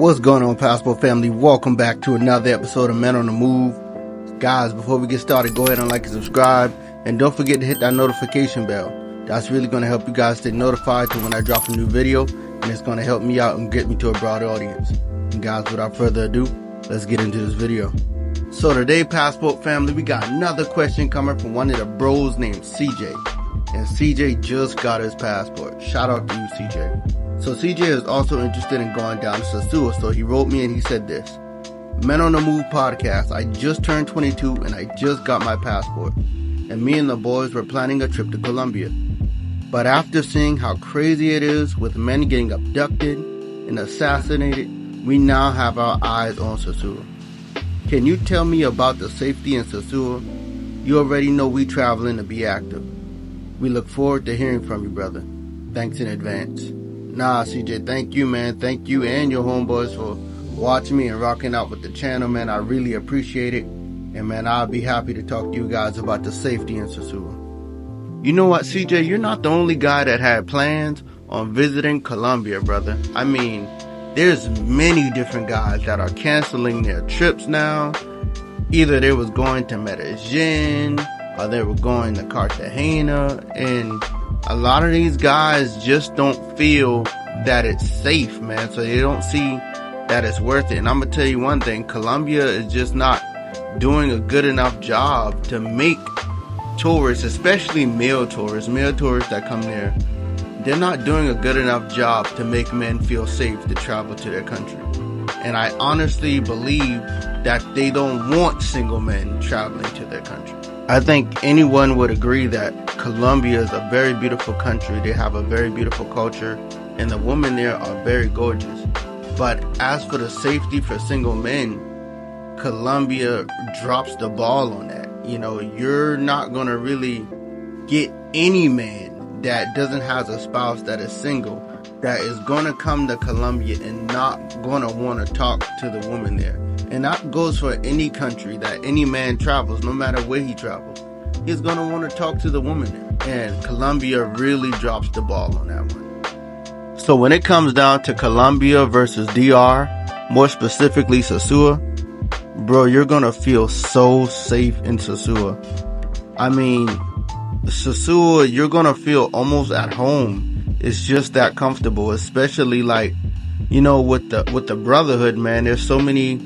What's going on, Passport family? Welcome back to another episode of Men on the Move. Guys, before we get started, go ahead and like and subscribe. And don't forget to hit that notification bell. That's really going to help you guys stay notified to when I drop a new video. And it's going to help me out and get me to a broader audience. And guys, without further ado, let's get into this video. So today, Passport family, we got another question coming from one of the bros named CJ. And CJ just got his passport. Shout out to you, CJ. So CJ is also interested in going down to SOSÚA, so he wrote me and he said this: Men on the Move podcast, I just turned 22 and I just got my passport. And me and the boys were planning a trip to Colombia. But after seeing how crazy it is with men getting abducted and assassinated, we now have our eyes on SOSÚA. Can you tell me about the safety in SOSÚA? You already know we traveling to be active. We look forward to hearing from you, brother. Thanks in advance. Nah, CJ, thank you, man. Thank you and your homeboys for watching me and rocking out with the channel, man. I really appreciate it. And, man, I'll be happy to talk to you guys about the safety in SOSÚA. You know what, CJ? You're not the only guy that had plans on visiting Colombia, brother. I mean, there's many different guys that are canceling their trips now. Either they was going to Medellin or they were going to Cartagena, and a lot of these guys just don't feel that it's safe, man. So they don't see that it's worth it. And I'm going to tell you one thing. Colombia is just not doing a good enough job to make tourists, especially male tourists that come there, they're not doing a good enough job to make men feel safe to travel to their country. And I honestly believe that they don't want single men traveling to their country. I think anyone would agree that Colombia is a very beautiful country. They have a very beautiful culture, and the women there are very gorgeous. But as for the safety for single men, Colombia drops the ball on that. You know, you're not going to really get any man that doesn't have a spouse that is single that is going to come to Colombia and not going to want to talk to the woman there. And that goes for any country that any man travels, no matter where he travels. He's going to want to talk to the woman there. And Colombia really drops the ball on that one. So when it comes down to Colombia versus DR, more specifically SOSÚA, bro, you're going to feel so safe in SOSÚA. I mean, SOSÚA, you're going to feel almost at home. It's just that comfortable, especially like, you know, with the brotherhood, man. There's so many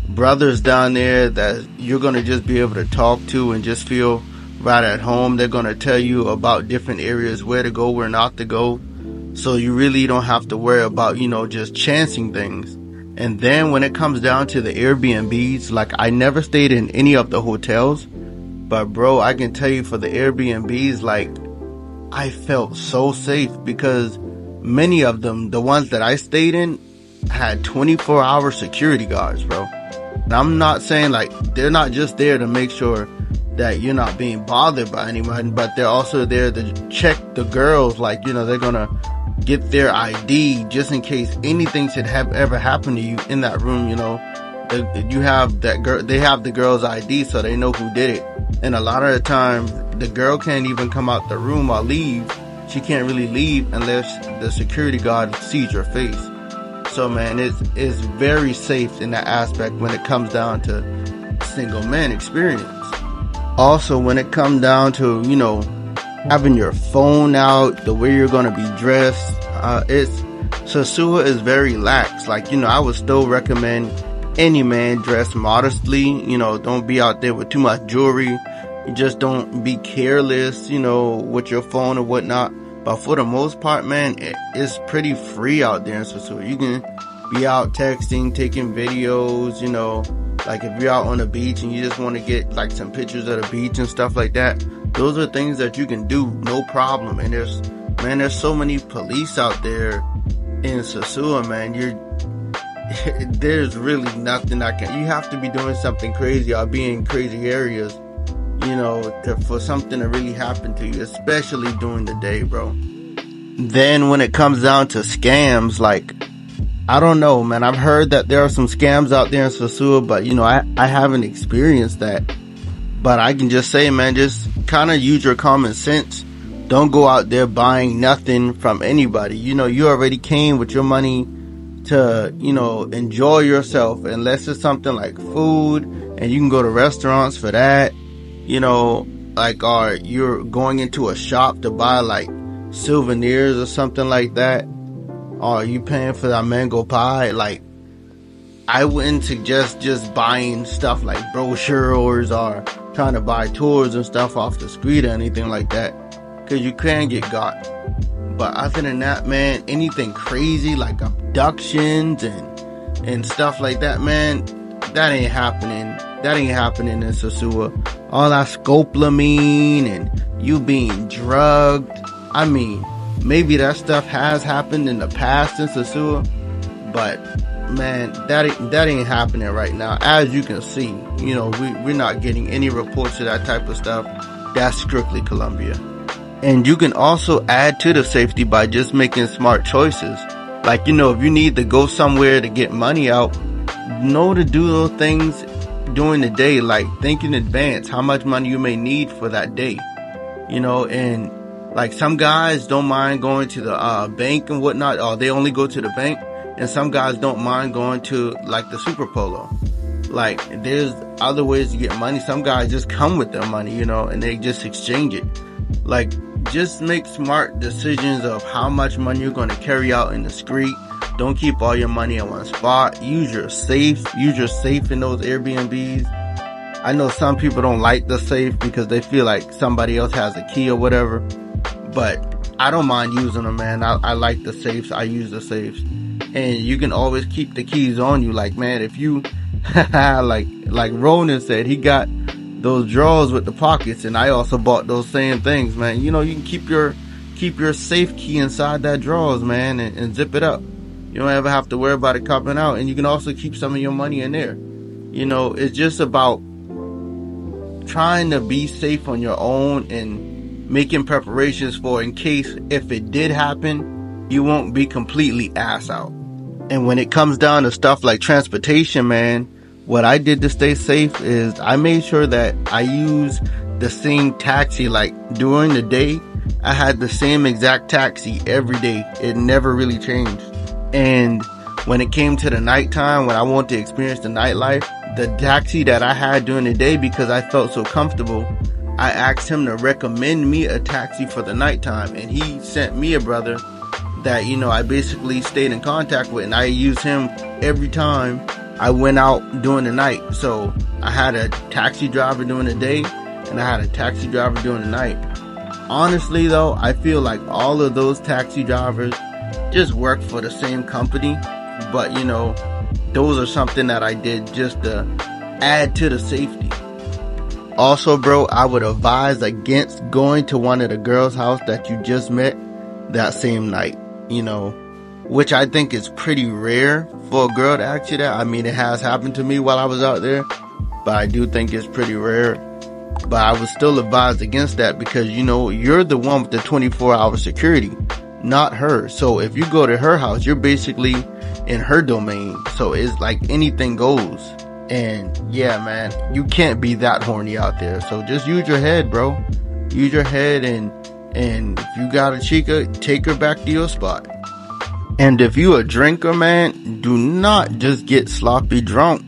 brothers down there that you're going to just be able to talk to and just feel right at home. They're going to tell you about different areas, where to go, where not to go. So you really don't have to worry about, you know, just chancing things. And then when it comes down to the Airbnbs, like, I never stayed in any of the hotels, but bro, I can tell you for the Airbnbs, like, I felt so safe because many of them, the ones that I stayed in, had 24-hour security guards, bro. And I'm not saying, like, they're not just there to make sure that you're not being bothered by anyone, but they're also there to check the girls. Like, you know, they're gonna get their ID just in case anything should have ever happened to you in that room. You know, you have that girl, they have the girl's ID, so they know who did it. And a lot of the time, the girl can't even come out the room or leave. She can't really leave unless the security guard sees your face. So, man, it's very safe in that aspect when it comes down to single men experience. Also, when it comes down to, you know, having your phone out, the way you're going to be dressed, SOSÚA is very lax. Like, you know, I would still recommend any man dress modestly. You know, don't be out there with too much jewelry. You just don't be careless, you know, with your phone or whatnot. But for the most part, man, it's pretty free out there in SOSÚA. You can be out texting, taking videos, you know, like if you're out on the beach and you just want to get like some pictures of the beach and stuff like that. Those are things that you can do, no problem. And there's so many police out there in SOSÚA, man. There's really nothing you have to be doing something crazy or be in crazy areas, you know, for something to really happen to you, especially during the day, bro. Then when it comes down to scams, like, I don't know, man. I've heard that there are some scams out there in SOSÚA, but, you know, I haven't experienced that. But I can just say, man, just kind of use your common sense. Don't go out there buying nothing from anybody. You know, you already came with your money to, enjoy yourself, unless it's something like food and you can go to restaurants for that, or you're going into a shop to buy like souvenirs or something like that, or you paying for that mango pie. Like, I wouldn't suggest just buying stuff like brochures or trying to buy tours and stuff off the street or anything like that, because you can get got. But other than that, man, anything crazy like abductions and stuff like that, man, that ain't happening. That ain't happening in Sosua. All that scopolamine and you being drugged. I mean, maybe that stuff has happened in the past in Sosua, but man, that ain't happening right now. As you can see, we're not getting any reports of that type of stuff. That's strictly Colombia. And you can also add to the safety by just making smart choices. Like, if you need to go somewhere to get money out, know to do those things during the day. Like, think in advance how much money you may need for that day. And like, some guys don't mind going to the bank and whatnot, or they only go to the bank. And some guys don't mind going to like the Super Polo. Like, there's other ways to get money. Some guys just come with their money, and they just exchange it. Like, just make smart decisions of how much money you're going to carry out in the street. Don't keep all your money in one spot. Use your safe in those Airbnbs. I know some people don't like the safe because they feel like somebody else has a key or whatever, but I don't mind using them, man. I like the safes. I use the safes. And you can always keep the keys on you. Like, man, if you like Ronan said, he got those drawers with the pockets, and I also bought those same things, man. You can keep your safe key inside that drawers, man, and zip it up. You don't ever have to worry about it coming out. And you can also keep some of your money in there. It's just about trying to be safe on your own and making preparations for, in case if it did happen, you won't be completely ass out. And when it comes down to stuff like transportation, man, what I did to stay safe is I made sure that I use the same taxi. Like, during the day, I had the same exact taxi every day. It never really changed. And when it came to the nighttime, when I wanted to experience the nightlife, the taxi that I had during the day, because I felt so comfortable, I asked him to recommend me a taxi for the nighttime. And he sent me a brother that, I basically stayed in contact with, and I used him every time I went out during the night. So I had a taxi driver during the day, and I had a taxi driver during the night. Honestly though, I feel like all of those taxi drivers just work for the same company, but those are something that I did just to add to the safety. Also, bro, I would advise against going to one of the girls' house that you just met that same night, which I think is pretty rare for a girl to ask you that. I mean, it has happened to me while I was out there, but I do think it's pretty rare. But I would still advise against that, because you're the one with the 24-hour security, not her. So if you go to her house, you're basically in her domain. So it's like anything goes. And yeah, man, you can't be that horny out there. So just use your head, bro. Use your head, and if you got a chica, take her back to your spot. And if you a drinker, man, do not just get sloppy drunk.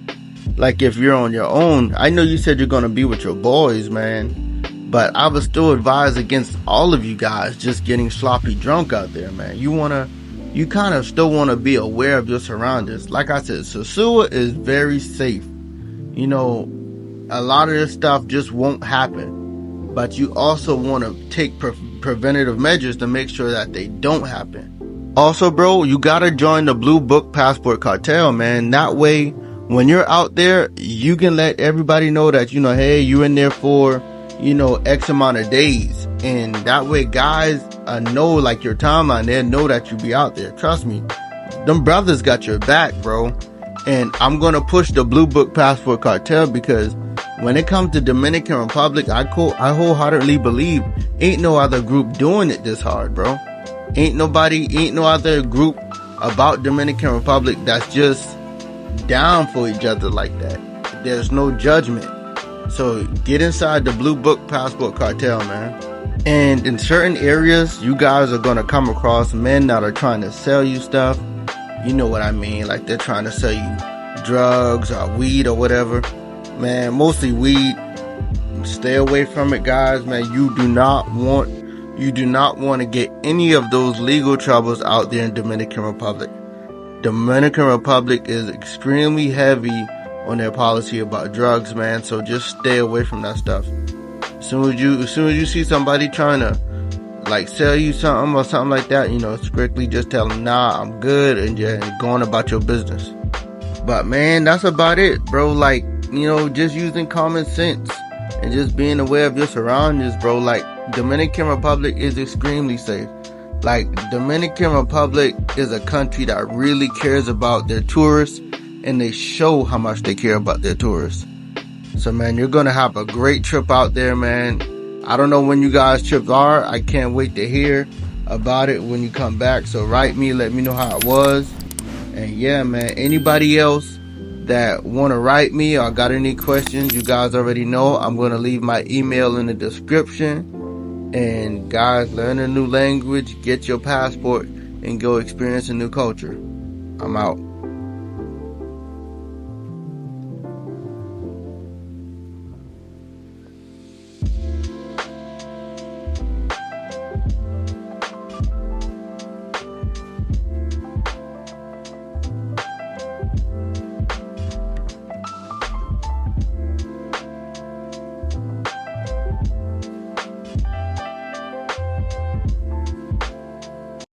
Like, if you're on your own, I know you said you're gonna be with your boys, man, but I would still advise against all of you guys just getting sloppy drunk out there, man. You kind of still want to be aware of your surroundings. Like I said, Sosua is very safe. A lot of this stuff just won't happen, but you also want to take preventative measures to make sure that they don't happen. Also, bro, you gotta join the Blue Book Passport cartel, man. That way, when you're out there, you can let everybody know that, hey, you're in there for, X amount of days. And that way, guys know, like, your timeline. They know that you be out there. Trust me, them brothers got your back, bro. And I'm gonna push the Blue Book Passport cartel, because when it comes to Dominican Republic, I wholeheartedly believe ain't no other group doing it this hard, bro. Ain't no other group about Dominican Republic that's just down for each other like that. There's no judgment. So get inside the Blue Book Passport cartel, man. And in certain areas, you guys are going to come across men that are trying to sell you stuff. You know what I mean? Like they're trying to sell you drugs or weed or whatever. Man, mostly weed. Stay away from it, guys. Man, you do not want to get any of those legal troubles out there in Dominican Republic. Dominican Republic is extremely heavy on their policy about drugs, man. So just stay away from that stuff. As soon as you see somebody trying to like sell you something or something like that, strictly just tell them, nah, I'm good, and just go on about your business. But man, that's about it, bro. Like, just using common sense and just being aware of your surroundings, bro. Like, Dominican Republic is extremely safe. Like, Dominican Republic is a country that really cares about their tourists, and they show how much they care about their tourists. So, man, you're gonna have a great trip out there, man. I don't know when you guys' trips are. I can't wait to hear about it when you come back. So write me, let me know how it was. And yeah, man, anybody else that want to write me or got any questions, you guys already know I'm going to leave my email in the description. And guys, learn a new language, get your passport, and go experience a new culture. I'm out.